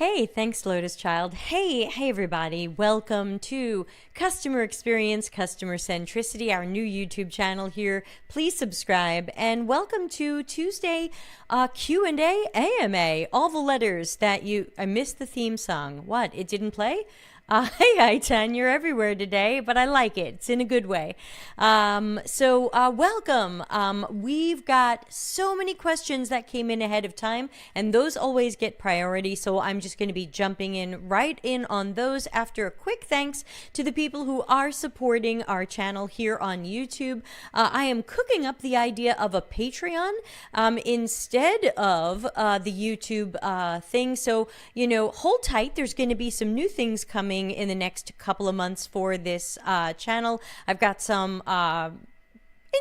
Hey, thanks, Lotus Child. Hey, everybody. Welcome to Customer Experience, Customer Centricity, our new YouTube channel here. Please subscribe, and welcome to Tuesday Q&A AMA. All the letters that I missed the theme song. What? It didn't play? Hey, I-10, you're everywhere today, but I like it. It's in a good way. Welcome. We've got so many questions that came in ahead of time, and those always get priority, so I'm just going to be jumping right in on those after a quick thanks to the people who are supporting our channel here on YouTube. I am cooking up the idea of a Patreon instead of the YouTube thing, so, hold tight. There's going to be some new things coming in the next couple of months for this channel. I've got some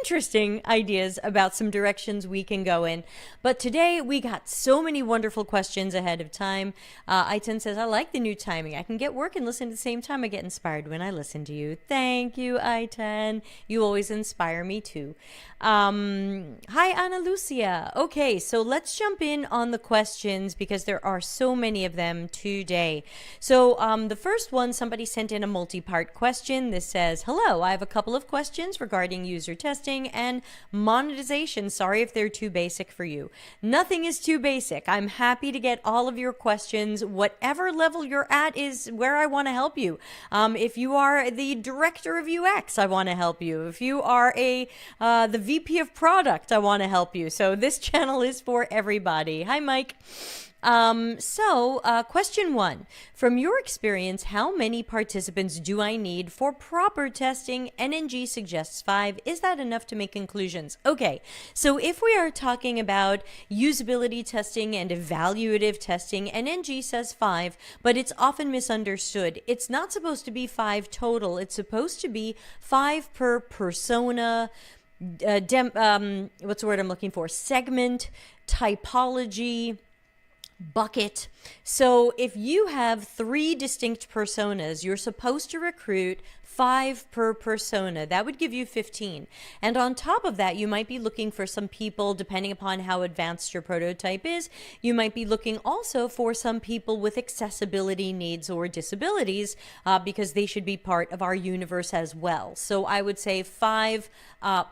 interesting ideas about some directions we can go in. But today we got so many wonderful questions ahead of time. I-10 says, I like the new timing. I can get work and listen at the same time. I get inspired when I listen to you. Thank you, I-10. You always inspire me too. Hi, Ana Lucia. Okay, so let's jump in on the questions because there are so many of them today. So the first one, somebody sent in a multi-part question. This says, hello, I have a couple of questions regarding user testing and monetization. Sorry if they're too basic for you. Nothing is too basic. I'm happy to get all of your questions. Whatever level you're at is where I want to help you. If you are the director of UX, I want to help you. If you are the VP of product, I want to help you. So this channel is for everybody. Hi, Mike. Question one, from your experience, how many participants do I need for proper testing? NNG suggests 5. Is that enough to make conclusions? Okay, so if we are talking about usability testing and evaluative testing, NNG says 5, but it's often misunderstood. It's not supposed to be 5 total. It's supposed to be 5 per persona, what's the word I'm looking for? Segment, typology, bucket. So if you have 3 distinct personas, you're supposed to recruit 5 per persona. That would give you 15. And on top of that, you might be looking for some people, depending upon how advanced your prototype is, you might be looking also for some people with accessibility needs or disabilities because they should be part of our universe as well. So I would say 5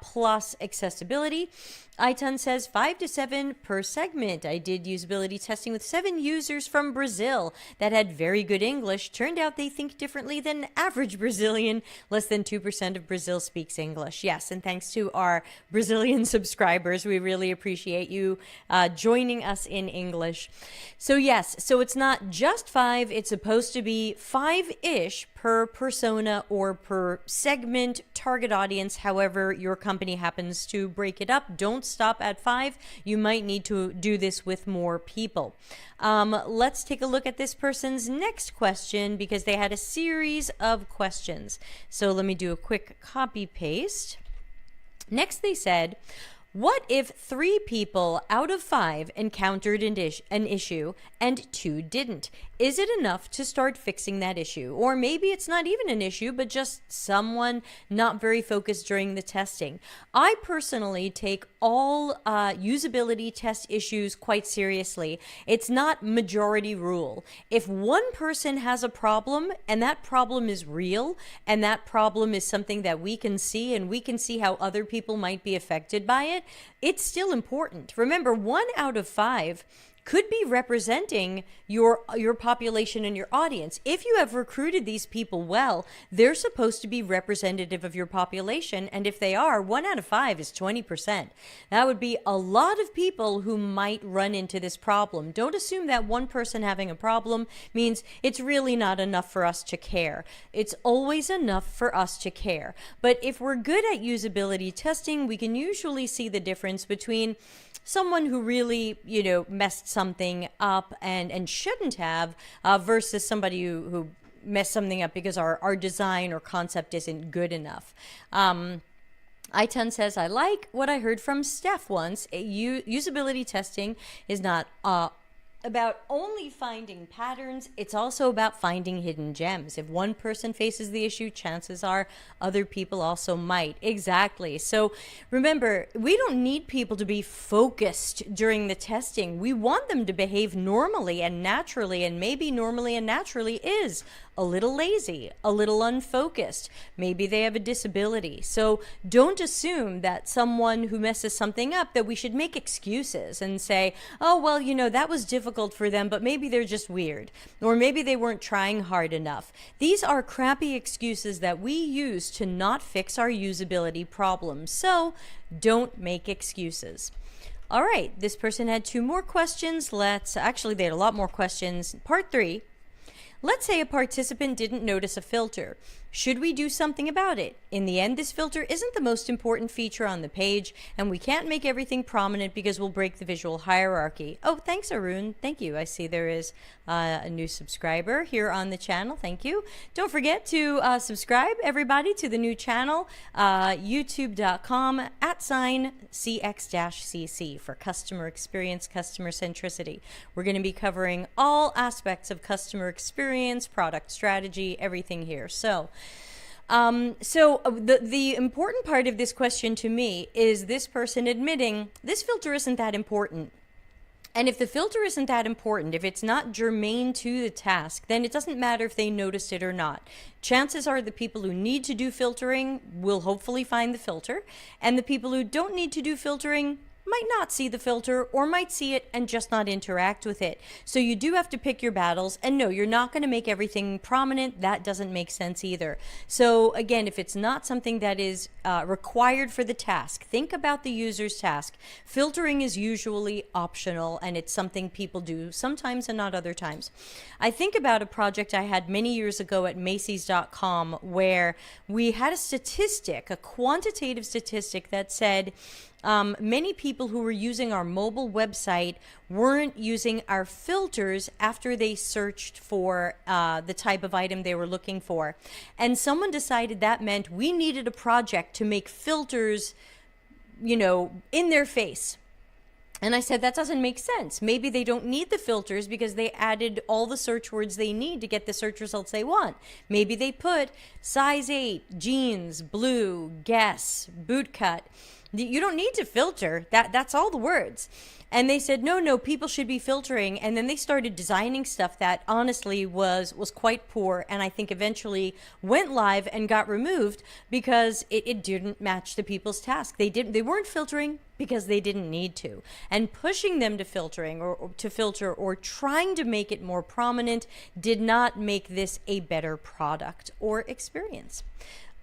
plus accessibility. I-10 says 5 to 7 per segment. I did usability testing with 7 users from Brazil that had very good English. Turned out they think differently than average Brazilian. Less than 2% of Brazil speaks English. Yes, and thanks to our Brazilian subscribers, we really appreciate you joining us in English. So yes, so it's not just 5. It's supposed to be 5-ish per persona or per segment, target audience, however your company happens to break it up. Don't stop at 5. You might need to do this with more people. Let's take a look at this person's next question because they had a series of questions. So let me do a quick copy paste. Next they said, what if 3 people out of 5 encountered an issue and 2 didn't? Is it enough to start fixing that issue? Or maybe it's not even an issue, but just someone not very focused during the testing. I personally take all usability test issues quite seriously. It's not majority rule. If one person has a problem and that problem is real and that problem is something that we can see and we can see how other people might be affected by it, it's still important. Remember, 1 out of 5 could be representing your population and your audience. If you have recruited these people well, they're supposed to be representative of your population. And if they are, 1 out of 5 is 20%. That would be a lot of people who might run into this problem. Don't assume that one person having a problem means it's really not enough for us to care. It's always enough for us to care. But if we're good at usability testing, we can usually see the difference between someone who really, messed something up and shouldn't have versus somebody who messed something up because our design or concept isn't good enough. I-10 says, I like what I heard from Steph once. Usability testing is not about only finding patterns. It's also about finding hidden gems. If one person faces the issue, chances are other people also might. Exactly. So remember, we don't need people to be focused during the testing. We want them to behave normally and naturally, and maybe normally and naturally is a little lazy, a little unfocused. Maybe they have a disability. So don't assume that someone who messes something up, that we should make excuses and say, oh, well, you know, that was difficult for them, but maybe they're just weird, or maybe they weren't trying hard enough. These are crappy excuses that we use to not fix our usability problems. So don't make excuses. All right, this person had 2 more questions. Actually, they had a lot more questions. Part 3. Let's say a participant didn't notice a filter. Should we do something about it? In the end, this filter isn't the most important feature on the page, and we can't make everything prominent because we'll break the visual hierarchy. Oh, thanks, Arun. Thank you. I see there is a new subscriber here on the channel. Thank you. Don't forget to subscribe, everybody, to the new channel, youtube.com/CX-CC for customer experience, customer centricity. We're going to be covering all aspects of customer experience, product strategy, everything here. So the important part of this question to me is this person admitting this filter isn't that important. And if the filter isn't that important, if it's not germane to the task, then it doesn't matter if they noticed it or not. Chances are the people who need to do filtering will hopefully find the filter, and the people who don't need to do filtering might not see the filter, or might see it and just not interact with it. So you do have to pick your battles, and no, you're not going to make everything prominent. That doesn't make sense either. So again, if it's not something that is required for the task, think about the user's task. Filtering is usually optional, and it's something people do sometimes and not other times. I think about a project I had many years ago at Macy's.com where we had a statistic, a quantitative statistic that said many people who were using our mobile website weren't using our filters after they searched for the type of item they were looking for. And someone decided that meant we needed a project to make filters, you know, in their face. And I said, that doesn't make sense. Maybe they don't need the filters because they added all the search words they need to get the search results they want. Maybe they put size 8, jeans, blue, guess, bootcut. You don't need to filter. That's all the words. And they said, no, people should be filtering. And then they started designing stuff that honestly was quite poor, and I think eventually went live and got removed because it didn't match the people's task. They weren't filtering because they didn't need to. And pushing them to filtering or to filter or trying to make it more prominent did not make this a better product or experience.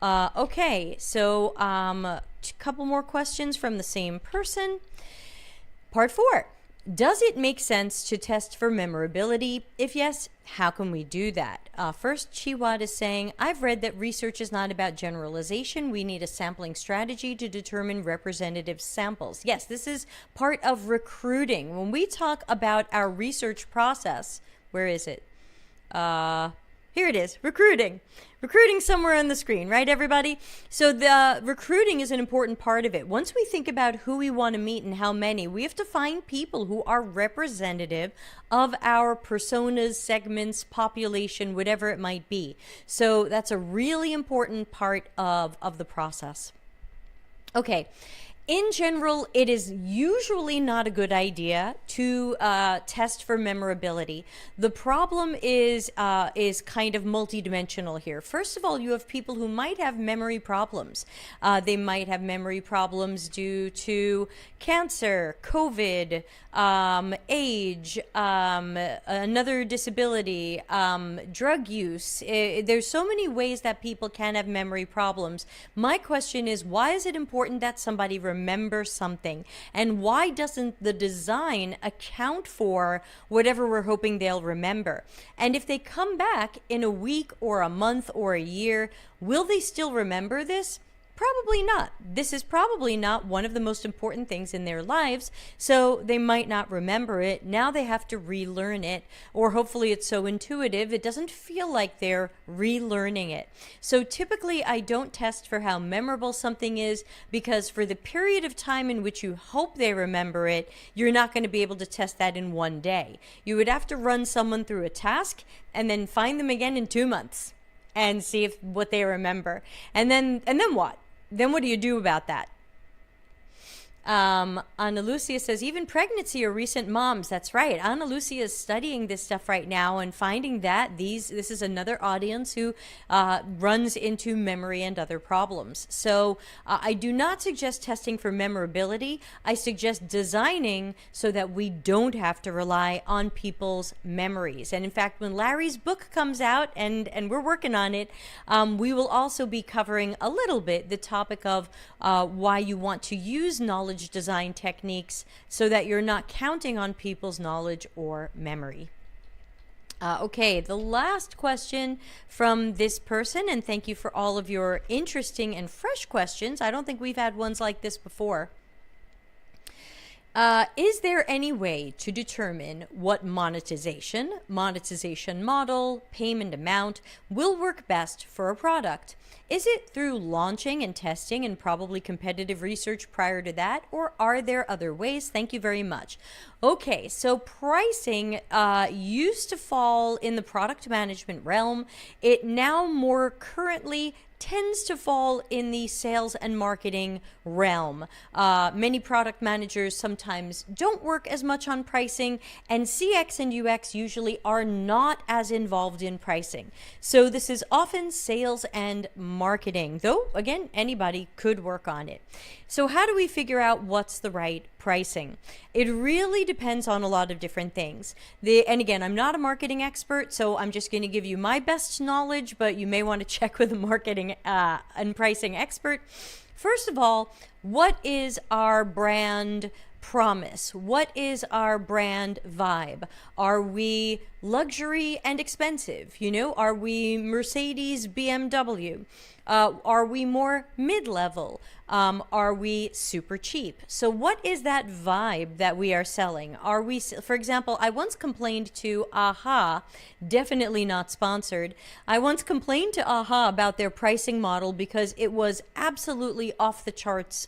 Okay, so a couple more questions from the same person. Part 4. Does it make sense to test for memorability? If yes, how can we do that? First, Chiwad is saying, I've read that research is not about generalization. We need a sampling strategy to determine representative samples. Yes, this is part of recruiting. When we talk about our research process, where is it? Here it is, recruiting. Recruiting somewhere on the screen, right, everybody? So the recruiting is an important part of it. Once we think about who we want to meet and how many, we have to find people who are representative of our personas, segments, population, whatever it might be. So that's a really important part of the process. Okay. In general, it is usually not a good idea to test for memorability. The problem is kind of multidimensional here. First of all, you have people who might have memory problems. They might have memory problems due to cancer, COVID, age, another disability, drug use. There's so many ways that people can have memory problems. My question is, why is it important that somebody remember something? And why doesn't the design account for whatever we're hoping they'll remember? And if they come back in a week or a month or a year, will they still remember this? Probably not. This is probably not one of the most important things in their lives, so they might not remember it. Now they have to relearn it, or hopefully it's so intuitive it doesn't feel like they're relearning it. So typically I don't test for how memorable something is, because for the period of time in which you hope they remember it, you're not going to be able to test that in one day. You would have to run someone through a task and then find them again in 2 months and see if what they remember. And then what? Then what do you do about that? Ana Lucia says, even pregnancy or recent moms. That's right. Ana Lucia is studying this stuff right now and finding that this is another audience who runs into memory and other problems. So I do not suggest testing for memorability. I suggest designing so that we don't have to rely on people's memories. And in fact, when Larry's book comes out, and we're working on it, we will also be covering a little bit the topic of why you want to use knowledge design techniques so that you're not counting on people's knowledge or memory. Okay, the last question from this person, and thank you for all of your interesting and fresh questions. I don't think we've had ones like this before. Is there any way to determine what monetization model, payment amount will work best for a product? Is it through launching and testing and probably competitive research prior to that, or are there other ways? Thank you very much. Okay, so pricing used to fall in the product management realm. It now more currently tends to fall in the sales and marketing realm. Many product managers sometimes don't work as much on pricing, and CX and UX usually are not as involved in pricing. So this is often sales and marketing, though again, anybody could work on it. So how do we figure out what's the right pricing? It really depends on a lot of different things. And again, I'm not a marketing expert, so I'm just going to give you my best knowledge, but you may want to check with a marketing and pricing expert. First of all, what is our brand promise? What is our brand vibe? Are we luxury and expensive? You know, are we Mercedes, BMW? Are we more mid-level? Are we super cheap? So what is that vibe that we are selling? Are we, for example, I once complained to AHA, definitely not sponsored. I once complained to AHA about their pricing model because it was absolutely off the charts,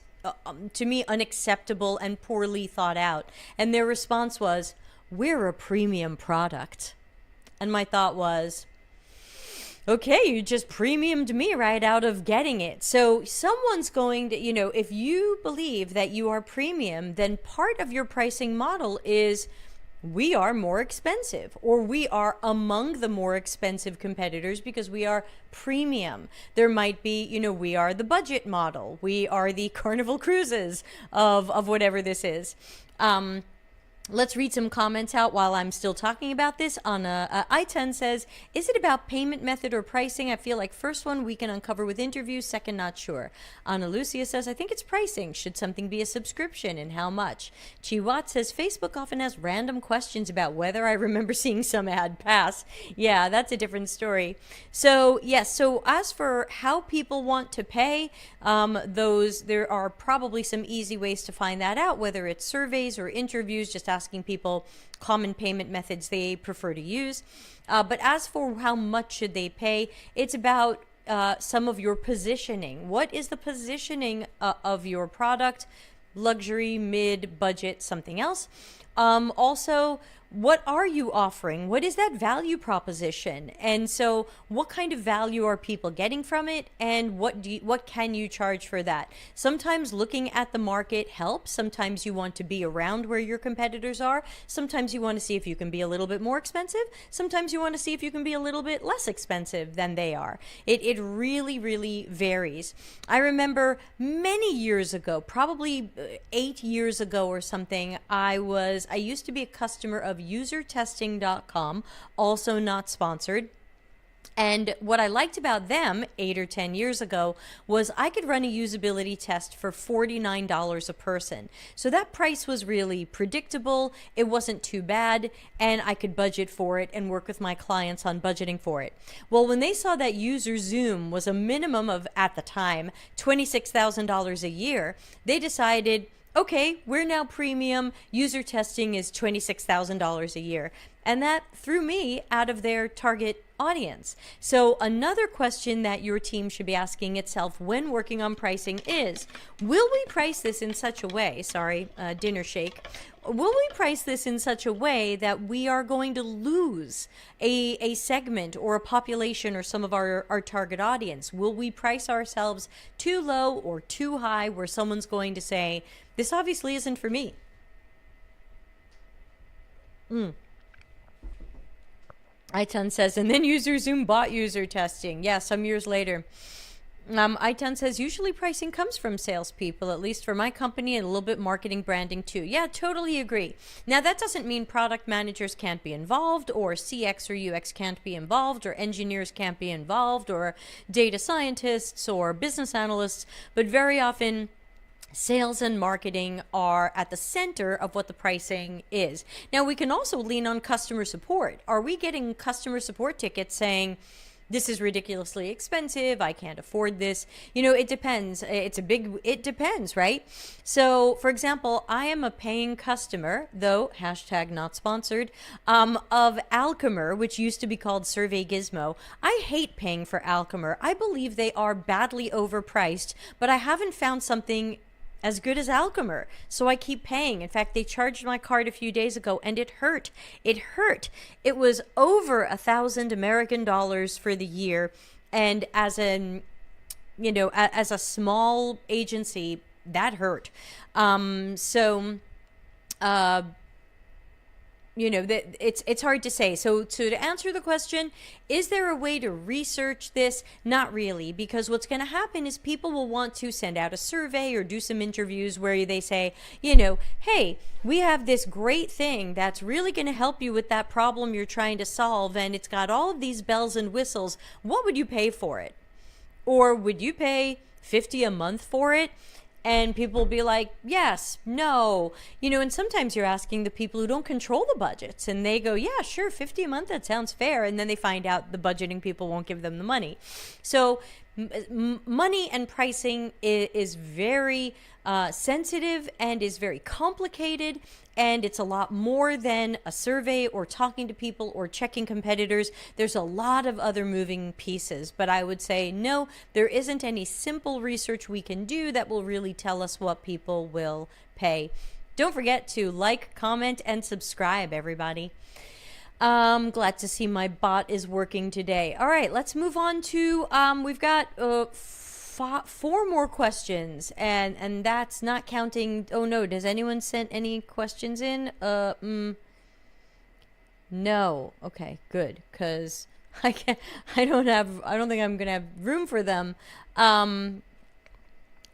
to me, unacceptable and poorly thought out. And their response was, "We're a premium product." And my thought was, okay, you just premiumed me right out of getting it. So someone's going to, you know, if you believe that you are premium, then part of your pricing model is we are more expensive, or we are among the more expensive competitors because we are premium. There might be, you know, we are the budget model. We are the Carnival Cruises of whatever this is. Let's read some comments out while I'm still talking about this. I10 says, is it about payment method or pricing? I feel like first one we can uncover with interviews, second not sure. Ana Lucia says, I think it's pricing. Should something be a subscription and how much? Chiwat says, Facebook often has random questions about whether I remember seeing some ad pass. Yeah, that's a different story. So yes, so as for how people want to pay, there are probably some easy ways to find that out, whether it's surveys or interviews, just asking people common payment methods they prefer to use. But as for how much should they pay, it's about some of your positioning. What is the positioning of your product? Luxury, mid, budget, something else. Also, what are you offering? What is that value proposition? And so what kind of value are people getting from it? And what can you charge for that? Sometimes looking at the market helps. Sometimes you want to be around where your competitors are. Sometimes you want to see if you can be a little bit more expensive. Sometimes you want to see if you can be a little bit less expensive than they are. It really, really varies. I remember many years ago, probably 8 years ago or something, I used to be a customer of usertesting.com, also not sponsored. And what I liked about them 8 or 10 years ago was I could run a usability test for $49 a person. So that price was really predictable. It wasn't too bad, and I could budget for it and work with my clients on budgeting for it. Well, when they saw that user Zoom was a minimum of, at the time, $26,000 a year, they decided, okay, we're now premium. User testing is $26,000 a year. And that threw me out of their target audience. So another question that your team should be asking itself when working on pricing is, will we price this in such a way, dinner shake, will we price this in such a way that we are going to lose a segment or a population or some of our target audience? Will we price ourselves too low or too high where someone's going to say, this obviously isn't for me? Iton says, and then user Zoom bought user testing. Yeah, some years later. Iton says, usually pricing comes from salespeople, at least for my company, and a little bit marketing branding too. Yeah, totally agree. Now, that doesn't mean product managers can't be involved, or CX or UX can't be involved, or engineers can't be involved, or data scientists or business analysts, but very often sales and marketing are at the center of what the pricing is. Now, we can also lean on customer support. Are we getting customer support tickets saying, this is ridiculously expensive, I can't afford this? You know, it depends. It depends, right? So, for example, I am a paying customer, though, hashtag not sponsored, of Alchemer, which used to be called Survey Gizmo. I hate paying for Alchemer. I believe they are badly overpriced, but I haven't found something as good as Alchemer, so I keep paying. In fact, they charged my card a few days ago, and it hurt. It hurt. It was over $1,000 American dollars for the year, and as a small agency, that hurt. It's hard to say. So to answer the question, is there a way to research this? Not really, because what's going to happen is people will want to send out a survey or do some interviews where they say, hey, we have this great thing that's really going to help you with that problem you're trying to solve, and it's got all of these bells and whistles. What would you pay for it? Or would you pay $50 a month for it? And people will be like, yes, no. And sometimes you're asking the people who don't control the budgets, and they go, yeah, sure, $50 a month, that sounds fair. And then they find out the budgeting people won't give them the money. So money and pricing is very sensitive and is very complicated. And it's a lot more than a survey or talking to people or checking competitors. There's a lot of other moving pieces. But I would say, no, there isn't any simple research we can do that will really tell us what people will pay. Don't forget to like, comment, and subscribe, everybody. I'm glad to see my bot is working today. All right, let's move on to, we've got 4 more questions, and that's not counting. Oh no, does anyone send any questions in? No. Okay, good, because I don't think I'm gonna have room for them. I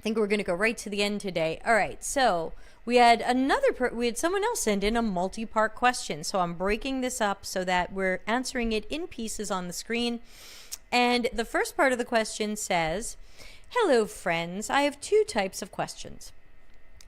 think we're gonna go right to the end today. All right, so we had someone else send in a multi-part question, so I'm breaking this up so that we're answering it in pieces on the screen. And the first part of the question says, hello, friends. I have 2 types of questions.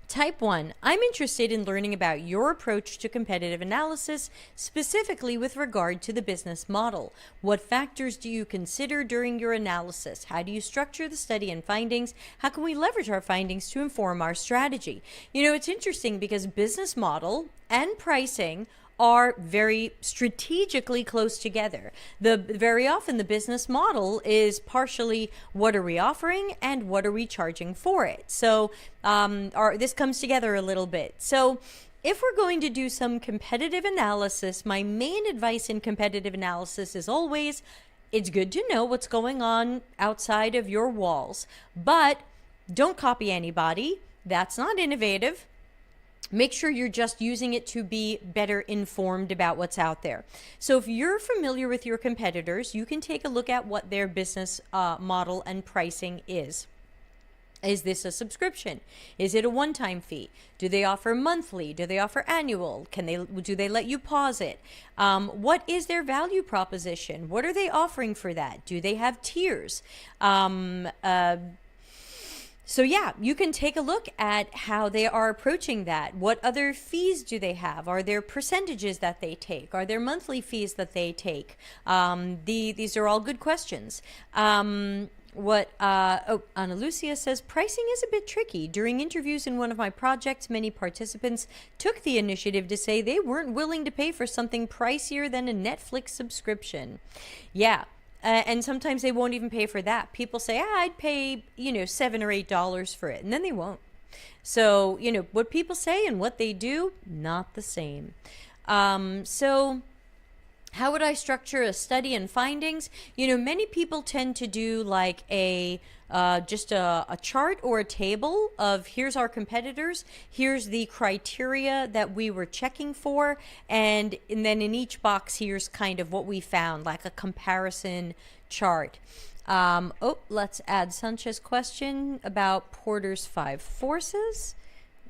Type 1, I'm interested in learning about your approach to competitive analysis, specifically with regard to the business model. What factors do you consider during your analysis? How do you structure the study and findings? How can we leverage our findings to inform our strategy? It's interesting because business model and pricing are very strategically close together. Very often the business model is partially what are we offering and what are we charging for it. So this comes together a little bit. So if we're going to do some competitive analysis, my main advice in competitive analysis is always, it's good to know what's going on outside of your walls, but don't copy anybody. That's not innovative. Make sure you're just using it to be better informed about what's out there. So if you're familiar with your competitors, you can take a look at what their business model and pricing is. Is this a subscription? Is it a one-time fee? Do they offer monthly? Do they offer annual? Do they let you pause it? What is their value proposition? What are they offering for that? Do they have tiers? So yeah, you can take a look at how they are approaching that. What other fees do they have? Are there percentages that they take? Are there monthly fees that they take? These are all good questions. Anna Lucia says, pricing is a bit tricky. During interviews in one of my projects, many participants took the initiative to say they weren't willing to pay for something pricier than a Netflix subscription. Yeah. And sometimes they won't even pay for that. People say, I'd pay, $7 or $8 for it. And then they won't. So, what people say and what they do, not the same. So how would I structure a study and findings? Many people tend to do like just a chart or a table of here's our competitors, here's the criteria that we were checking for, and then in each box here's kind of what we found, like a comparison chart. Let's add Sanchez's question about Porter's 5 forces.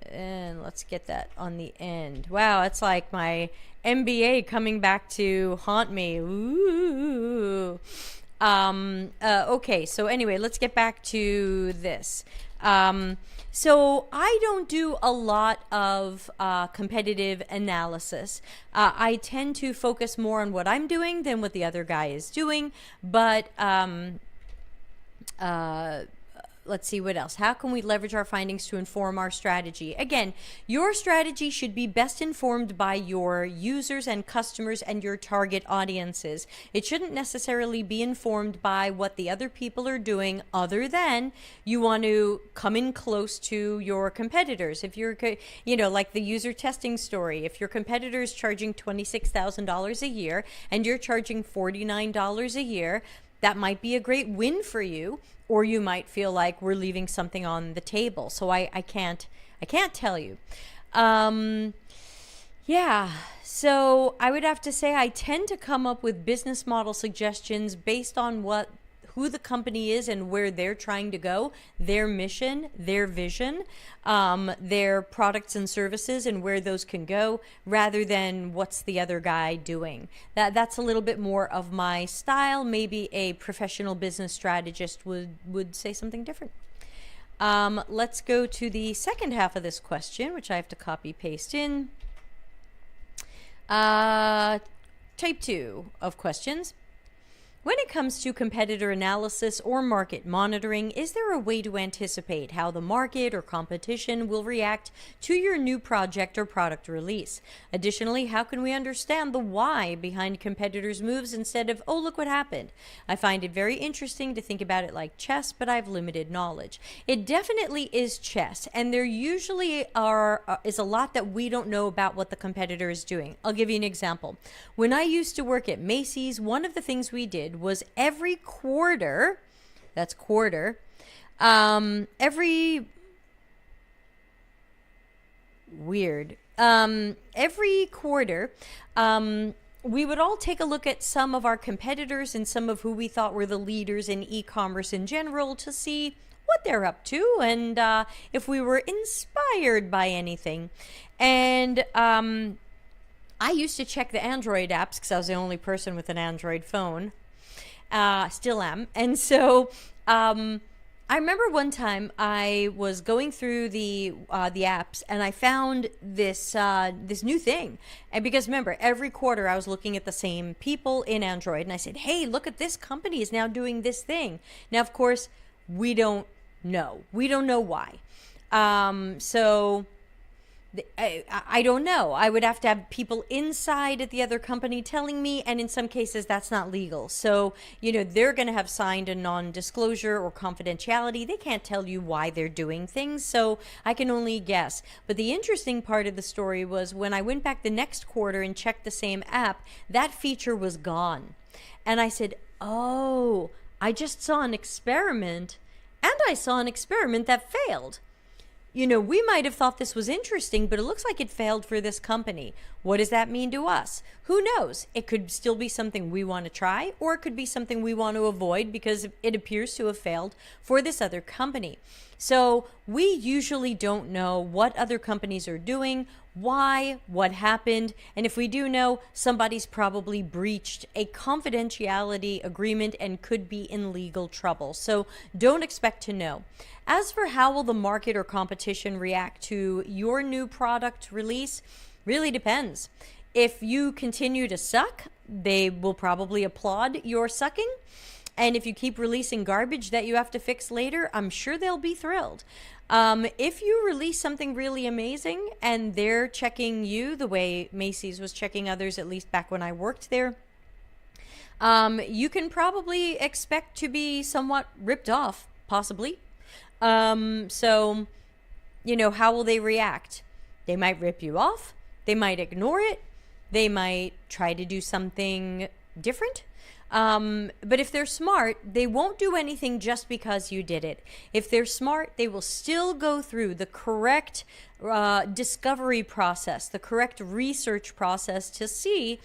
And let's get that on the end. Wow, it's like my MBA coming back to haunt me. Ooh. Okay, so anyway, let's get back to this. So I don't do a lot of competitive analysis. I tend to focus more on what I'm doing than what the other guy is doing. But let's see what else. How can we leverage our findings to inform our strategy? Again, your strategy should be best informed by your users and customers and your target audiences. It shouldn't necessarily be informed by what the other people are doing, other than you want to come in close to your competitors. If you're, like the user testing story, if your competitor is charging $26,000 a year and you're charging $49 a year, that might be a great win for you, or you might feel like we're leaving something on the table. So I can't tell you. Yeah, so I would have to say I tend to come up with business model suggestions based on who the company is and where they're trying to go, their mission, their vision, their products and services and where those can go, rather than what's the other guy doing. That's a little bit more of my style. Maybe a professional business strategist would say something different. Let's go to the second half of this question, which I have to copy paste in. Type 2 of questions. When it comes to competitor analysis or market monitoring, is there a way to anticipate how the market or competition will react to your new project or product release? Additionally, how can we understand the why behind competitors' moves instead of, oh, look what happened? I find it very interesting to think about it like chess, but I have limited knowledge. It definitely is chess, and there usually is a lot that we don't know about what the competitor is doing. I'll give you an example. When I used to work at Macy's, one of the things we did was every quarter, that's quarter, every quarter, we would all take a look at some of our competitors and some of who we thought were the leaders in e-commerce in general to see what they're up to and if we were inspired by anything. And I used to check the Android apps because I was the only person with an Android phone. Still am. And so I remember one time I was going through the apps and I found this new thing. And because remember, every quarter I was looking at the same people in Android and I said, hey, look at this company is now doing this thing. Now, of course, we don't know. We don't know why. So I don't know. I would have to have people inside at the other company telling me, and in some cases that's not legal. So, they're going to have signed a non-disclosure or confidentiality. They can't tell you why they're doing things, so I can only guess. But the interesting part of the story was when I went back the next quarter and checked the same app, that feature was gone. And I said, oh, I just saw an experiment, and I saw an experiment that failed. We might have thought this was interesting, but it looks like it failed for this company. What does that mean to us? Who knows? It could still be something we want to try, or it could be something we want to avoid because it appears to have failed for this other company. So we usually don't know what other companies are doing, why, what happened, and if we do know, somebody's probably breached a confidentiality agreement and could be in legal trouble. So don't expect to know. As for how will the market or competition react to your new product release, really depends. If you continue to suck, they will probably applaud your sucking. And if you keep releasing garbage that you have to fix later, I'm sure they'll be thrilled. If you release something really amazing and they're checking you the way Macy's was checking others, at least back when I worked there, you can probably expect to be somewhat ripped off, possibly. So, how will they react? They might rip you off. They might ignore it. They might try to do something different. But if they're smart, they won't do anything just because you did it. If they're smart, they will still go through the correct discovery process, the correct research process to see,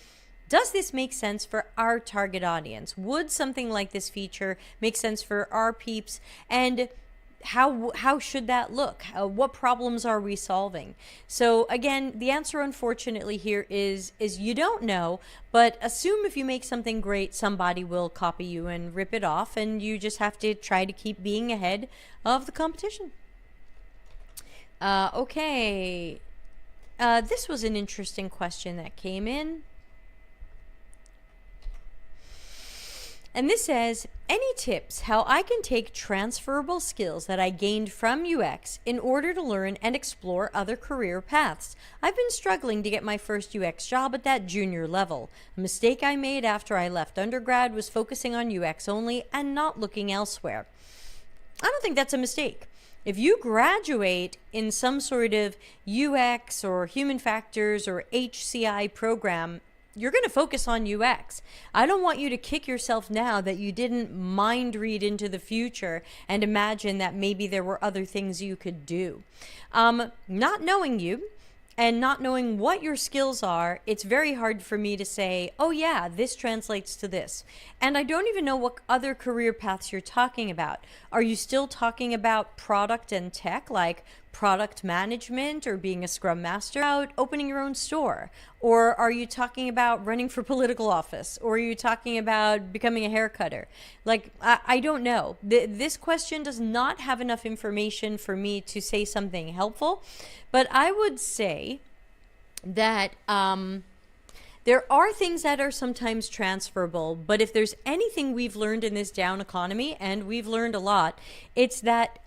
does this make sense for our target audience? Would something like this feature make sense for our peeps? And how should that look? What problems are we solving? So again, the answer unfortunately here is you don't know, but assume if you make something great, somebody will copy you and rip it off, and you just have to try to keep being ahead of the competition. Okay. This was an interesting question that came in. And this says, any tips how I can take transferable skills that I gained from UX in order to learn and explore other career paths? I've been struggling to get my first UX job at that junior level. A mistake I made after I left undergrad was focusing on UX only and not looking elsewhere. I don't think that's a mistake. If you graduate in some sort of UX or human factors or HCI program, you're going to focus on UX. I don't want you to kick yourself now that you didn't mind read into the future and imagine that maybe there were other things you could do. Not knowing you and not knowing what your skills are, it's very hard for me to say, oh yeah, this translates to this. And I don't even know what other career paths you're talking about. Are you still talking about product and tech, like product management or being a scrum master, about opening your own store? Or are you talking about running for political office? Or are you talking about becoming a hair cutter? Like, I don't know. This question does not have enough information for me to say something helpful. But I would say that there are things that are sometimes transferable, but if there's anything we've learned in this down economy, and we've learned a lot, it's that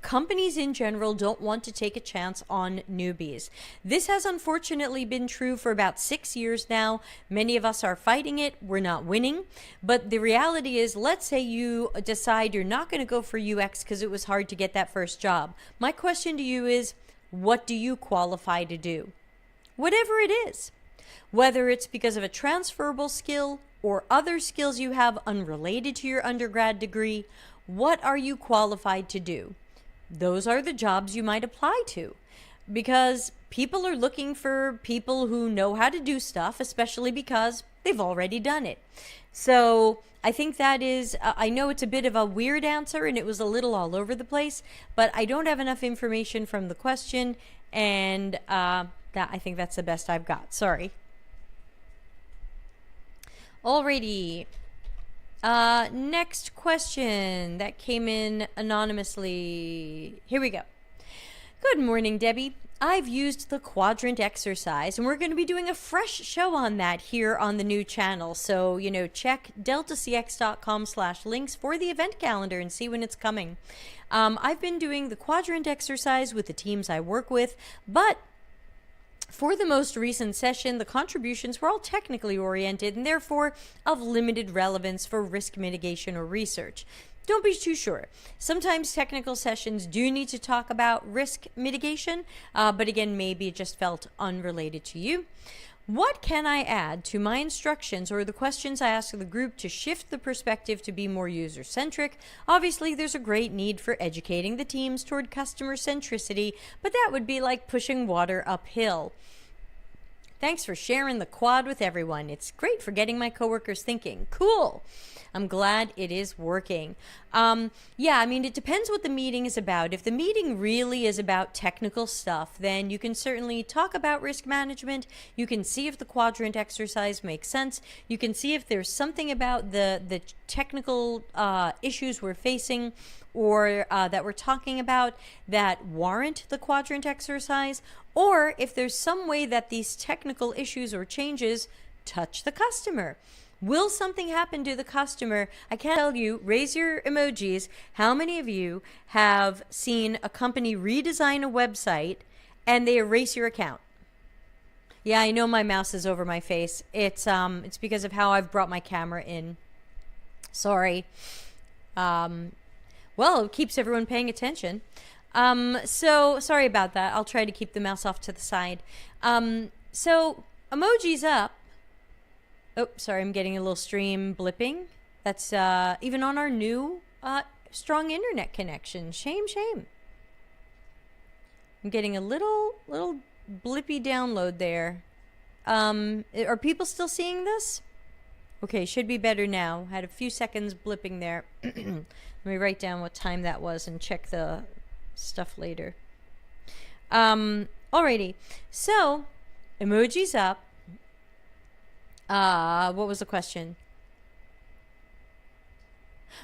companies in general don't want to take a chance on newbies. This has unfortunately been true for about 6 years now. Many of us are fighting it. We're not winning. But the reality is, let's say you decide you're not going to go for UX because it was hard to get that first job. My question to you is, what do you qualify to do? Whatever it is. Whether it's because of a transferable skill or other skills you have unrelated to your undergrad degree, what are you qualified to do? Those are the jobs you might apply to, because people are looking for people who know how to do stuff, especially because they've already done it. So I think that is, I know it's a bit of a weird answer and it was a little all over the place, but I don't have enough information from the question, and I think that's the best I've got. Sorry. Alrighty. Next question that came in anonymously. Here we go. Good morning, Debbie. I've used the quadrant exercise, and we're going to be doing a fresh show on that here on the new channel. So, check deltacx.com/links for the event calendar and see when it's coming. I've been doing the quadrant exercise with the teams I work with, but for the most recent session, the contributions were all technically oriented and therefore of limited relevance for risk mitigation or research. Don't be too sure. Sometimes technical sessions do need to talk about risk mitigation, but again, maybe it just felt unrelated to you. What can I add to my instructions or the questions I ask of the group to shift the perspective to be more user-centric? Obviously, there's a great need for educating the teams toward customer centricity, but that would be like pushing water uphill. Thanks for sharing the quad with everyone. It's great for getting my coworkers thinking. Cool. I'm glad it is working. Yeah, I mean, it depends what the meeting is about. If the meeting really is about technical stuff, then you can certainly talk about risk management. You can see if the quadrant exercise makes sense. You can see if there's something about the technical issues we're facing or that we're talking about that warrant the quadrant exercise, or if there's some way that these technical issues or changes touch the customer. Will something happen to the customer? I can't tell you. Raise your emojis. How many of you have seen a company redesign a website and they erase your account? Yeah, I know my mouse is over my face. It's because of how I've brought my camera in. Sorry. Well, it keeps everyone paying attention. So sorry about that. I'll try to keep the mouse off to the side. So emojis up. Oh, sorry, I'm getting a little stream blipping. That's even on our new strong internet connection. Shame, shame. I'm getting a little blippy download there. Are people still seeing this? Okay, should be better now. Had a few seconds blipping there. Let me write down what time that was and check the stuff later. Alrighty. So, emojis up. What was the question?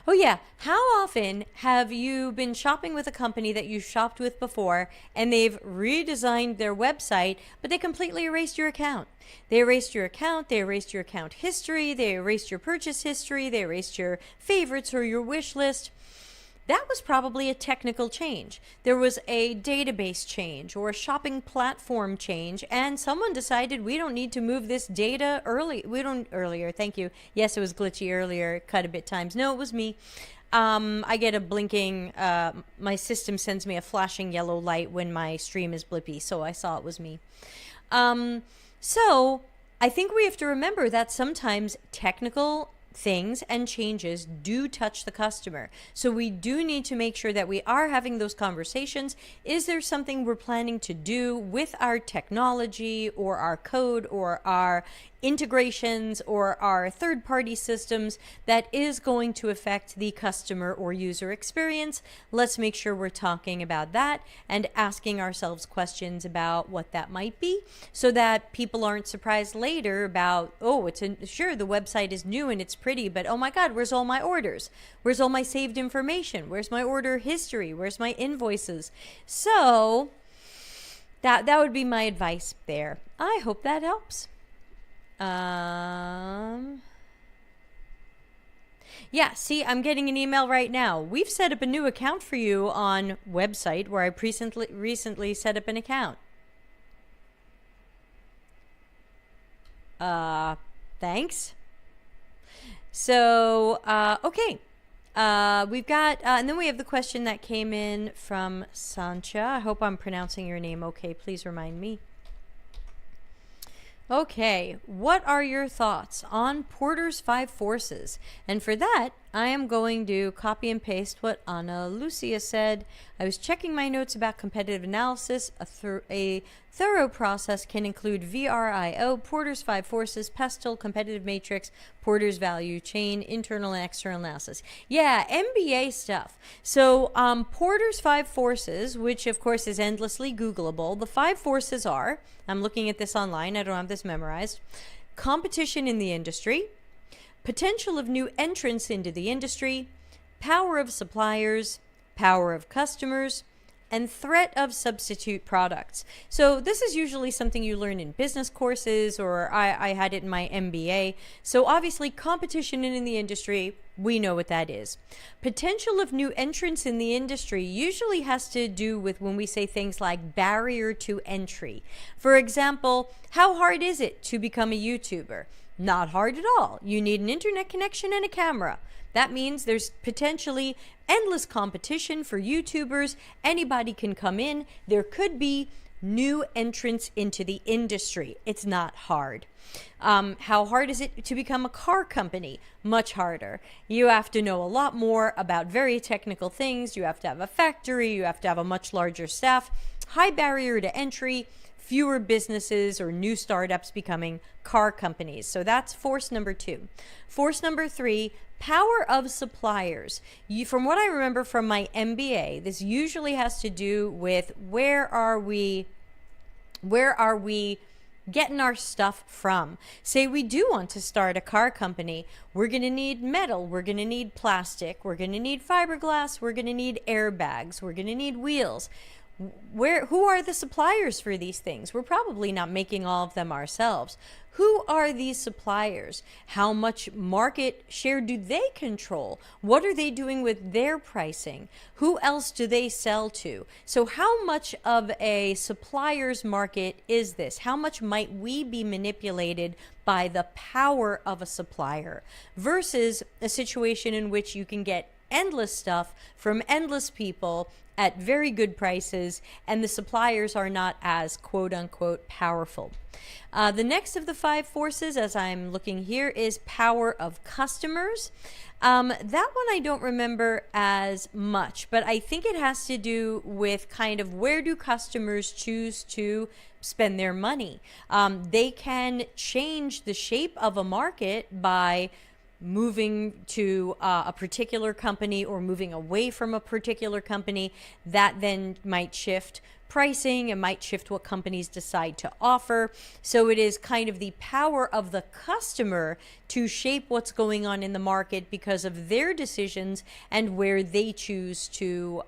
Oh yeah, how often have you been shopping with a company that you shopped with before and they've redesigned their website, but they completely erased your account? They erased your account, they erased your account history, they erased your purchase history, they erased your favorites or your wish list. That was probably a technical change. There was a database change or a shopping platform change, and someone decided we don't need to move this data earlier. Thank you. Yes, it was glitchy earlier. It cut a bit times. No, it was me. I get a blinking, my system sends me a flashing yellow light when my stream is blippy, so I saw it was me. So I think we have to remember that sometimes technical things and changes do touch the customer. So we do need to make sure that we are having those conversations. Is there something we're planning to do with our technology or our code or our integrations or our third-party systems that is going to affect the customer or user experience? Let's make sure we're talking about that and asking ourselves questions about what that might be so that people aren't surprised later about, oh, sure, the website is new and it's pretty, but oh my God, where's all my orders? Where's all my saved information? Where's my order history? Where's my invoices? So that would be my advice there. I hope that helps. Yeah, see, I'm getting an email right now. We've set up a new account for you on website where I recently set up an account. Thanks. So, okay. We've got, and then we have the question that came in from Sancha. I hope I'm pronouncing your name okay. Please remind me. Okay, what are your thoughts on Porter's 5 forces? And for that, I am going to copy and paste what Ana Lucia said. I was checking my notes about competitive analysis. A thorough process can include VRIO, Porter's 5 forces, PESTLE, competitive matrix, Porter's value chain, internal and external analysis. Yeah, MBA stuff. So Porter's 5 forces, which of course is endlessly Googleable. The 5 forces are, I'm looking at this online, I don't have this memorized, competition in the industry, potential of new entrants into the industry, power of suppliers, power of customers, and threat of substitute products. So this is usually something you learn in business courses, or I had it in my MBA. So obviously competition in the industry, we know what that is. Potential of new entrants in the industry usually has to do with when we say things like barrier to entry. For example, how hard is it to become a YouTuber? Not hard at all. You need an internet connection and a camera. That means there's potentially endless competition for YouTubers. Anybody can come in. There could be new entrants into the industry. It's not hard. How hard is it to become a car company? Much harder. You have to know a lot more about very technical things. You have to have a factory. You have to have a much larger staff. High barrier to entry. fewer businesses or new startups becoming car companies. So that's force number 2. Force number 3, power of suppliers. From what I remember from my MBA, this usually has to do with where are we getting our stuff from. Say we do want to start a car company, we're going to need metal, we're going to need plastic, we're going to need fiberglass, we're going to need airbags, we're going to need wheels. Who are the suppliers for these things? We're probably not making all of them ourselves. Who are these suppliers? How much market share do they control? What are they doing with their pricing? Who else do they sell to? So how much of a supplier's market is this? How much might we be manipulated by the power of a supplier versus a situation in which you can get endless stuff from endless people at very good prices, and the suppliers are not as quote-unquote powerful. The next of the 5 forces, as I'm looking here, is power of customers. That one I don't remember as much, but I think it has to do with kind of where do customers choose to spend their money. They can change the shape of a market by moving to a particular company or moving away from a particular company. That then might shift pricing and might shift what companies decide to offer. So it is kind of the power of the customer to shape what's going on in the market because of their decisions and where they choose to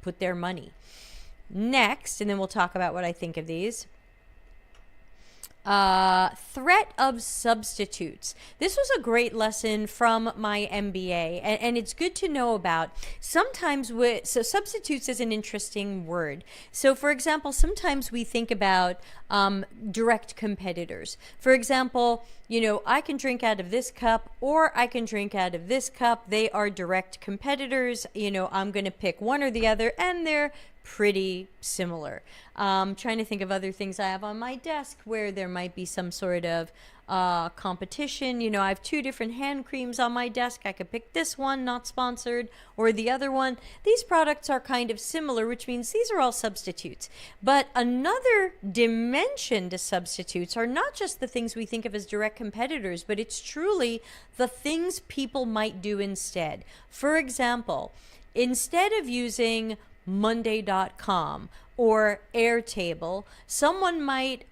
put their money. Next, and then we'll talk about what I think of these. Threat of substitutes. This was a great lesson from my MBA, and it's good to know about. Sometimes so substitutes is an interesting word. So for example, sometimes we think about direct competitors. For example, I can drink out of this cup or I can drink out of this cup. They are direct competitors. I'm going to pick one or the other, and they're pretty similar. Trying to think of other things I have on my desk where there might be some sort of competition. I have 2 different hand creams on my desk. I could pick this one, not sponsored, or the other one. These products are kind of similar, which means these are all substitutes. But another dimension to substitutes are not just the things we think of as direct competitors, but it's truly the things people might do instead. For example, instead of using Monday.com or Airtable, someone might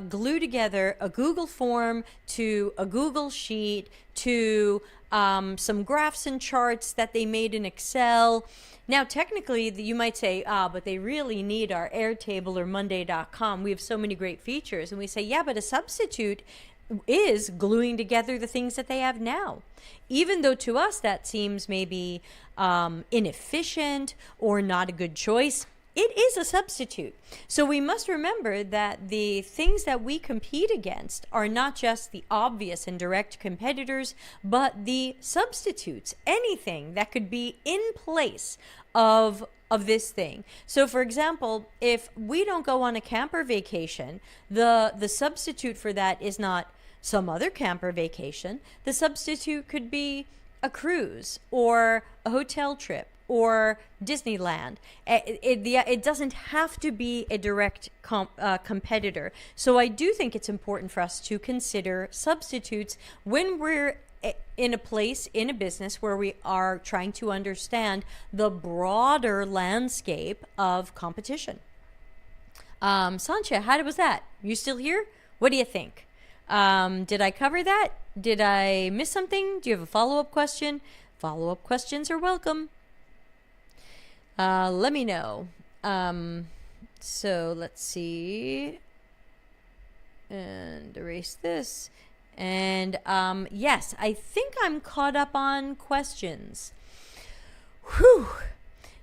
glue together a Google form to a Google sheet to some graphs and charts that they made in Excel. Now, technically, you might say, but they really need our Airtable or Monday.com. We have so many great features. And we say, yeah, but a substitute is gluing together the things that they have now. Even though to us that seems maybe inefficient or not a good choice, it is a substitute. So we must remember that the things that we compete against are not just the obvious and direct competitors, but the substitutes, anything that could be in place of this thing. So for example, if we don't go on a camper vacation, the substitute for that is not some other camper vacation. The substitute could be a cruise or a hotel trip or Disneyland. It doesn't have to be a direct competitor. So I do think it's important for us to consider substitutes when we're in a place, in a business where we are trying to understand the broader landscape of competition. Sancha, how was that? You still here? What do you think? Did I cover that? Did I miss something? Do you have a follow-up question? Follow-up questions are welcome. Let me know. So let's see. And erase this. And yes, I think I'm caught up on questions. Whew.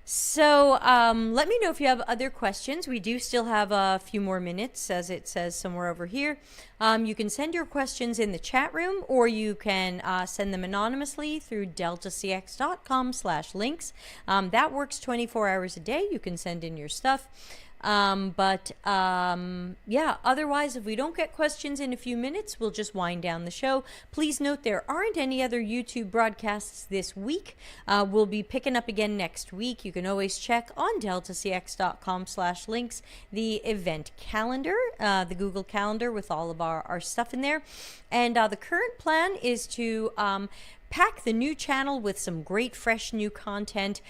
So let me know if you have other questions. We do still have a few more minutes, as it says somewhere over here. You can send your questions in the chat room, or you can send them anonymously through deltacx.com/links. That works 24 hours a day. You can send in your stuff. Yeah, otherwise, if we don't get questions in a few minutes, we'll just wind down the show. Please note there aren't any other YouTube broadcasts this week. We'll be picking up again next week. You can always check on deltacx.com/links the event calendar, the Google Calendar with all of our stuff in there. And the current plan is to pack the new channel with some great fresh new content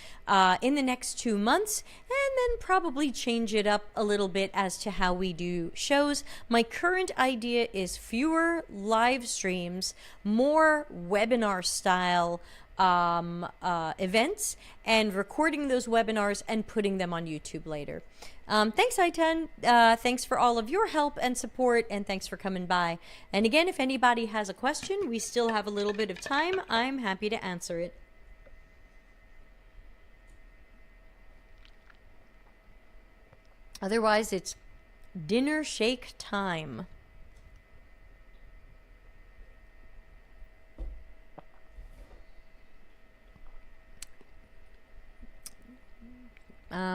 in the next 2 months, and then probably change it up a little bit as to how we do shows. My current idea is fewer live streams, more webinar style events, and recording those webinars and putting them on YouTube later. Thanks, I-10. Thanks for all of your help and support, and thanks for coming by. And again, if anybody has a question, we still have a little bit of time. I'm happy to answer it. Otherwise, it's dinner shake time.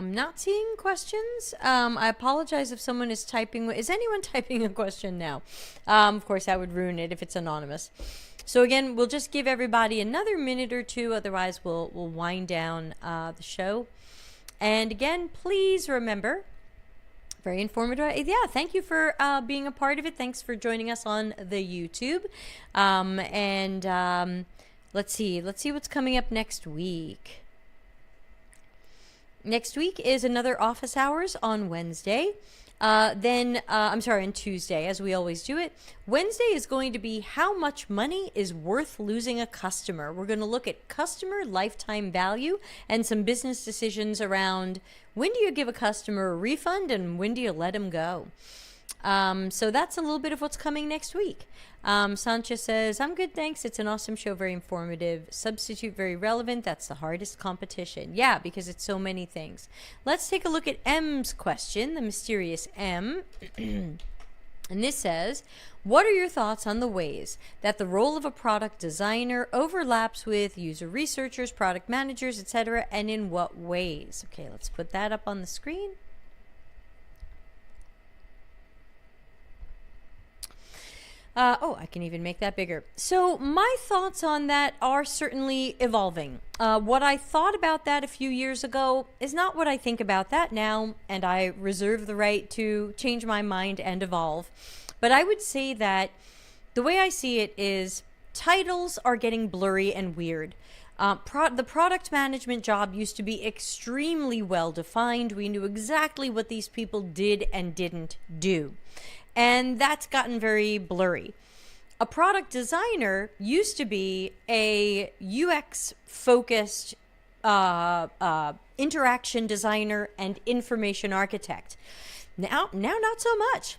Not seeing questions. I apologize if someone is typing. Is anyone typing a question now? Of course, that would ruin it if it's anonymous. So again, we'll just give everybody another minute or two. Otherwise, we'll wind down the show. And again, please remember, very informative. Yeah, thank you for being a part of it. Thanks for joining us on the YouTube. Let's see what's coming up next week. Next week is another office hours on Wednesday. On Tuesday, as we always do it. Wednesday is going to be how much money is worth losing a customer. We're going to look at customer lifetime value and some business decisions around when do you give a customer a refund and when do you let them go. So that's a little bit of what's coming next week. Sancha says, I'm good, thanks. It's an awesome show, very informative. Substitute, very relevant. That's the hardest competition. Yeah, because it's so many things. Let's take a look at M's question, the mysterious M. And this says, what are your thoughts on the ways that the role of a product designer overlaps with user researchers, product managers, etc., and in what ways? Okay, let's put that up on the screen. I can even make that bigger. So my thoughts on that are certainly evolving. What I thought about that a few years ago is not what I think about that now, and I reserve the right to change my mind and evolve. But I would say that the way I see it is titles are getting blurry and weird. The product management job used to be extremely well defined. We knew exactly what these people did and didn't do. And that's gotten very blurry. A product designer used to be a UX-focused interaction designer and information architect. Now not so much.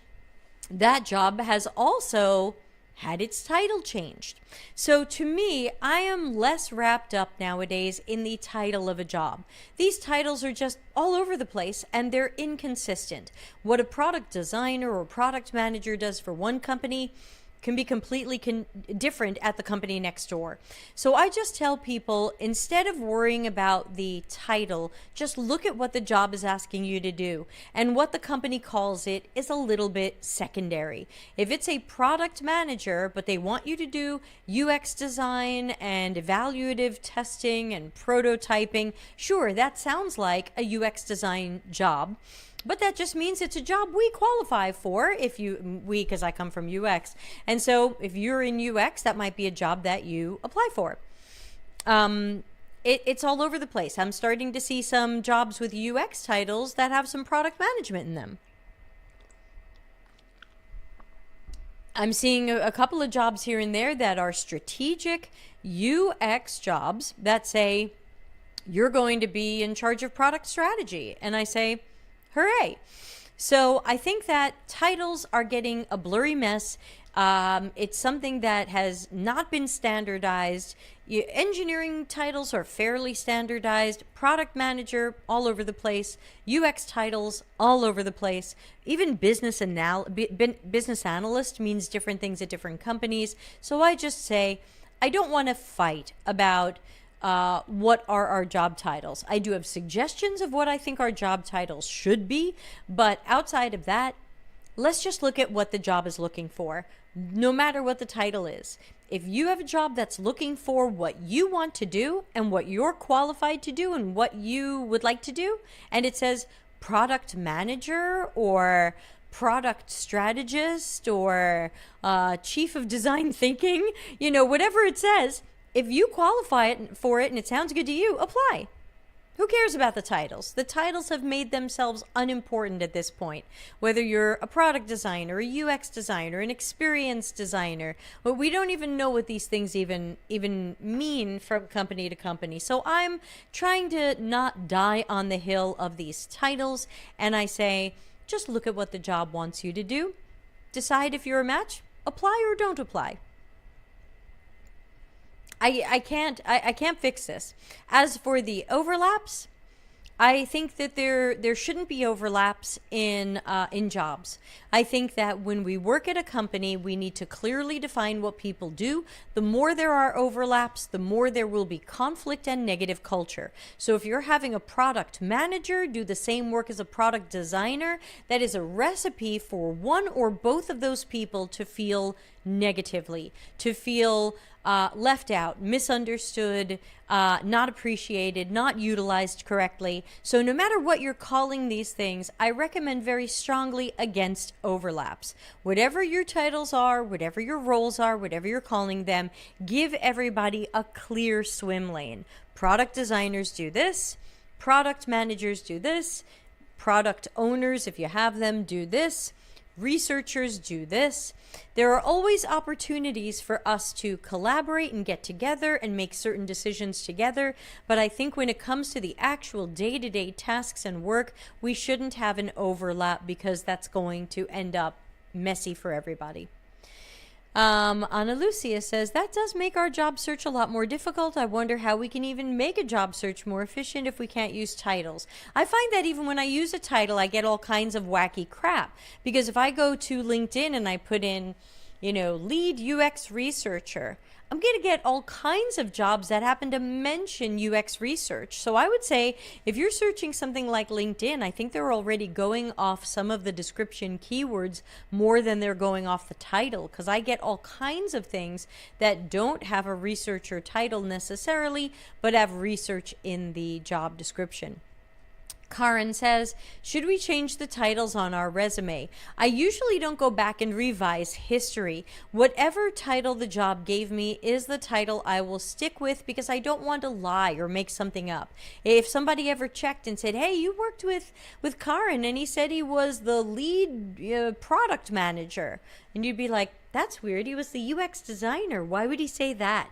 That job has also had its title changed. So to me, I am less wrapped up nowadays in the title of a job. These titles are just all over the place and they're inconsistent. What a product designer or product manager does for one company can be completely different at the company next door. So I just tell people, instead of worrying about the title, just look at what the job is asking you to do. And what the company calls it is a little bit secondary. If it's a product manager, but they want you to do UX design and evaluative testing and prototyping, sure, that sounds like a UX design job. But that just means it's a job we qualify for because I come from UX. And so if you're in UX, that might be a job that you apply for. It's all over the place. I'm starting to see some jobs with UX titles that have some product management in them. I'm seeing a couple of jobs here and there that are strategic UX jobs that say you're going to be in charge of product strategy. And I say, hooray. So I think that titles are getting a blurry mess. It's something that has not been standardized. Engineering titles are fairly standardized. Product manager, all over the place. UX titles, all over the place. Even business analyst means different things at different companies. So I just say, I don't want to fight about what are our job titles. I do have suggestions of what I think our job titles should be, but outside of that, let's just look at what the job is looking for, no matter what the title is. If you have a job that's looking for what you want to do and what you're qualified to do and what you would like to do, and it says product manager or product strategist or chief of design thinking, whatever it says, if you qualify for it and it sounds good to you, apply. Who cares about the titles? The titles have made themselves unimportant at this point. Whether you're a product designer, a UX designer, an experience designer, but we don't even know what these things even mean from company to company. So I'm trying to not die on the hill of these titles, and I say, just look at what the job wants you to do. Decide if you're a match, apply or don't apply. I can't fix this. As for the overlaps, I think that there shouldn't be overlaps in jobs. I think that when we work at a company, we need to clearly define what people do. The more there are overlaps, the more there will be conflict and negative culture. So if you're having a product manager do the same work as a product designer, that is a recipe for one or both of those people to feel negatively, to feel left out, misunderstood, not appreciated, not utilized correctly. So no matter what you're calling these things, I recommend very strongly against overlaps. Whatever your titles are, whatever your roles are, whatever you're calling them, give everybody a clear swim lane. Product designers do this, product managers do this, product owners, if you have them, do this, researchers do this. There are always opportunities for us to collaborate and get together and make certain decisions together, but I think when it comes to the actual day-to-day tasks and work, we shouldn't have an overlap because that's going to end up messy for everybody. Ana Lucia says, that does make our job search a lot more difficult. I wonder how we can even make a job search more efficient if we can't use titles. I find that even when I use a title, I get all kinds of wacky crap. Because if I go to LinkedIn and I put in, lead UX researcher, I'm going to get all kinds of jobs that happen to mention UX research. So I would say if you're searching something like LinkedIn, I think they're already going off some of the description keywords more than they're going off the title, because I get all kinds of things that don't have a researcher title necessarily, but have research in the job description. Karen says, should we change the titles on our resume? I usually don't go back and revise history. Whatever title the job gave me is the title I will stick with because I don't want to lie or make something up. If somebody ever checked and said, hey, you worked with Karen and he said he was the lead product manager, and you'd be like, that's weird. He was the UX designer. Why would he say that?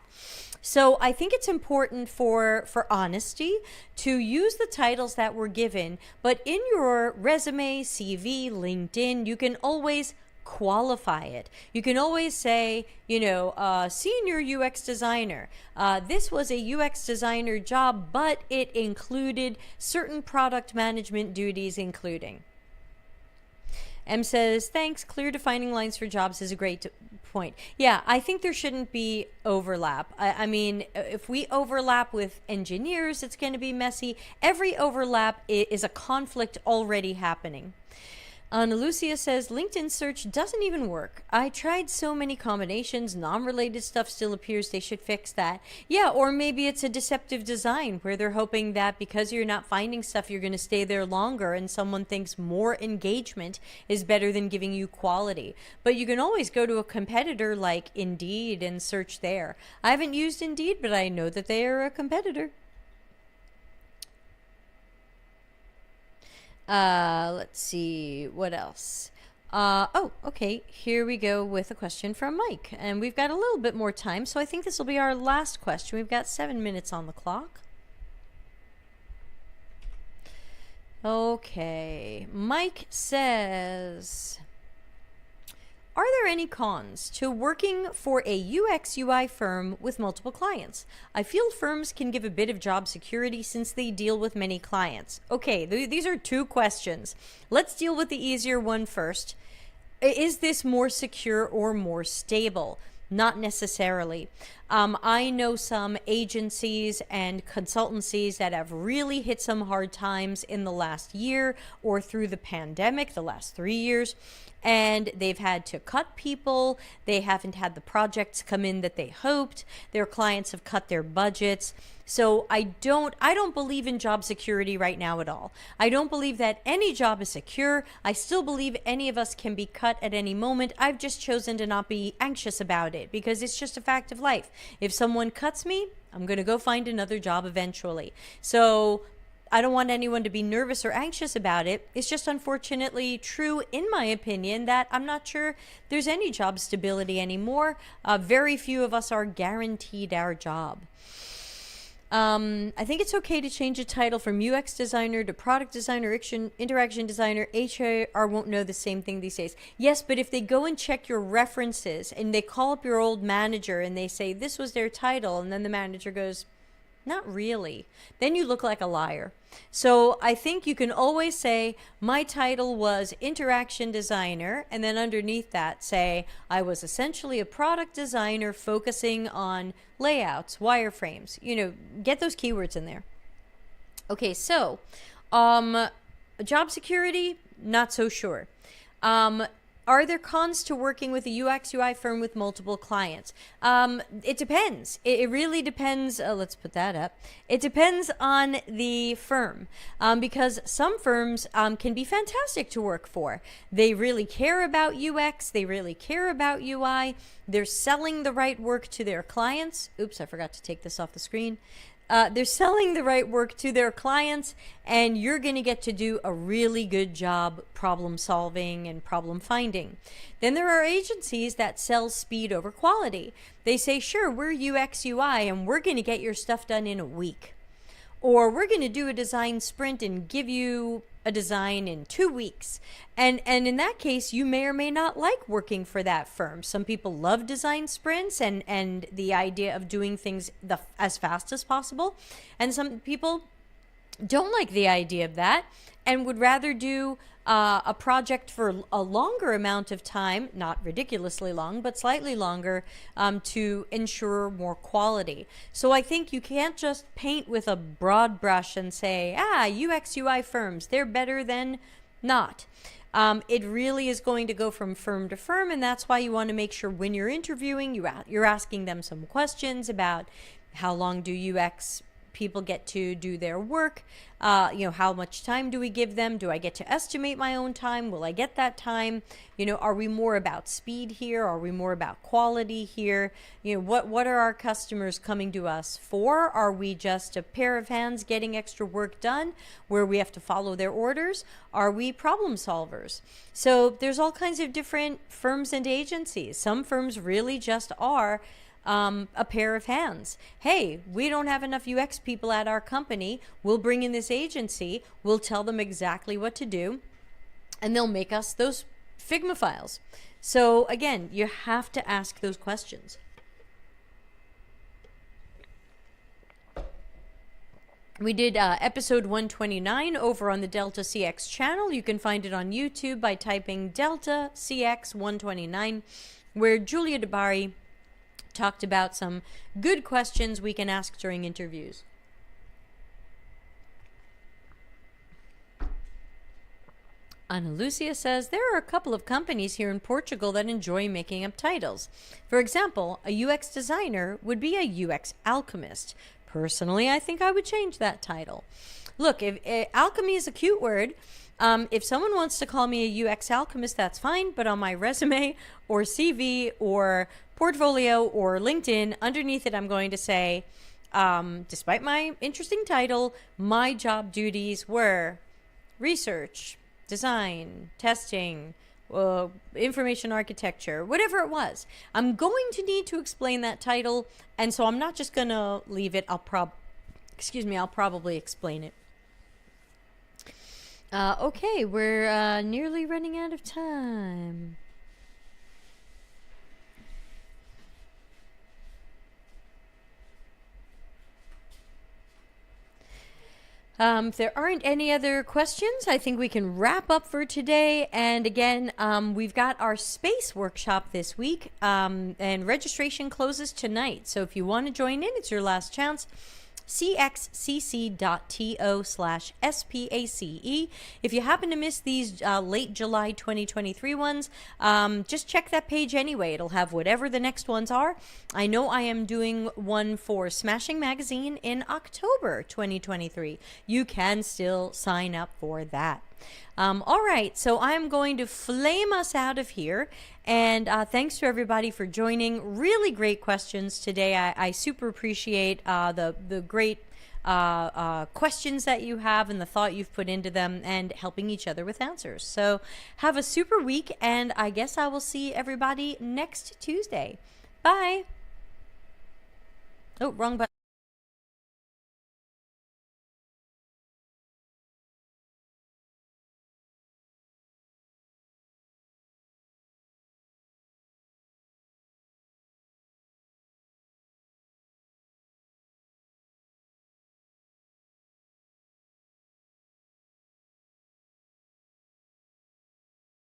So I think it's important for honesty to use the titles that were given, but in your resume, CV, LinkedIn, you can always qualify it. You can always say, senior UX designer. This was a UX designer job, but it included certain product management duties, including. M says, thanks. Clear defining lines for jobs is a great point. Yeah, I think there shouldn't be overlap. I mean, if we overlap with engineers, it's going to be messy. Every overlap is a conflict already happening. Ana Lucia says, LinkedIn search doesn't even work. I tried so many combinations, non-related stuff still appears. They should fix that. Yeah, or maybe it's a deceptive design where they're hoping that because you're not finding stuff, you're going to stay there longer and someone thinks more engagement is better than giving you quality. But you can always go to a competitor like Indeed and search there. I haven't used Indeed, but I know that they are a competitor. Let's see, what else? Okay, here we go with a question from Mike. And we've got a little bit more time, so I think this will be our last question. We've got 7 minutes on the clock. Okay, Mike says, are there any cons to working for a UX UI firm with multiple clients? I feel firms can give a bit of job security since they deal with many clients. Okay, these are two questions. Let's deal with the easier one first. Is this more secure or more stable? Not necessarily. I know some agencies and consultancies that have really hit some hard times in the last year or through the pandemic, the last 3 years. And they've had to cut people. They haven't had the projects come in that they hoped. Their clients have cut their budgets. So I don't believe in job security right now at all. I don't believe that any job is secure. I still believe any of us can be cut at any moment. I've just chosen to not be anxious about it because it's just a fact of life. If someone cuts me, I'm going to go find another job eventually. So I don't want anyone to be nervous or anxious about it. It's just unfortunately true, in my opinion, that I'm not sure there's any job stability anymore. Very few of us are guaranteed our job. I think it's okay to change a title from UX designer to product designer, interaction designer. HR won't know the same thing these days. Yes, but if they go and check your references and they call up your old manager and they say this was their title, and then the manager goes, not really, then you look like a liar. So I think you can always say my title was interaction designer, and then underneath that say I was essentially a product designer focusing on layouts, wireframes, get those keywords in there. Okay, so job security, not so sure. Are there cons to working with a UX UI firm with multiple clients? It depends. It really depends. Let's put that up. It depends on the firm because some firms can be fantastic to work for. They really care about UX. They really care about UI. They're selling the right work to their clients. Oops, I forgot to take this off the screen. They're selling the right work to their clients, and you're going to get to do a really good job problem solving and problem finding. Then there are agencies that sell speed over quality. They say, sure, we're UX UI, and we're going to get your stuff done in a week. Or we're going to do a design sprint and give you a design in 2 weeks. And in that case, you may or may not like working for that firm. Some people love design sprints and the idea of doing things as fast as possible. And some people don't like the idea of that and would rather do a project for a longer amount of time, not ridiculously long, but slightly longer, to ensure more quality. So I think you can't just paint with a broad brush and say, UX UI firms, they're better than not. It really is going to go from firm to firm, and that's why you want to make sure when you're interviewing, you're asking them some questions about how long do UX people get to do their work, how much time do we give them? Do I get to estimate my own time? Will I get that time? Are we more about speed here? Are we more about quality here? What are our customers coming to us for? Are we just a pair of hands getting extra work done where we have to follow their orders? Are we problem solvers? So there's all kinds of different firms and agencies. Some firms really just are a pair of hands. Hey, we don't have enough UX people at our company. We'll bring in this agency. We'll tell them exactly what to do, and they'll make us those Figma files. So again, you have to ask those questions. We did episode 129 over on the Delta CX channel. You can find it on YouTube by typing Delta CX 129, where Julia DeBari talked about some good questions we can ask during interviews. Ana Lucia says, there are a couple of companies here in Portugal that enjoy making up titles. For example, a UX designer would be a UX alchemist. Personally, I think I would change that title. Look, if alchemy is a cute word, if someone wants to call me a UX alchemist, that's fine. But on my resume or CV or portfolio or LinkedIn, underneath it, I'm going to say, despite my interesting title, my job duties were research, design, testing, information architecture, whatever it was. I'm going to need to explain that title, and so I'm not just going to leave it. I'll probably explain it. Okay, we're nearly running out of time. If there aren't any other questions, I think we can wrap up for today. And again, we've got our space workshop this week, and registration closes tonight. So if you want to join in, it's your last chance. cxcc.to/SPACE. If you happen to miss these late July 2023 ones, just check that page anyway. It'll have whatever the next ones are. I know I am doing one for Smashing Magazine in October 2023. You can still sign up for that. All right, so I'm going to flame us out of here. And thanks to everybody for joining. Really great questions today. I super appreciate the great questions that you have and the thought you've put into them and helping each other with answers. So have a super week, and I guess I will see everybody next Tuesday. Bye. Oh, wrong button.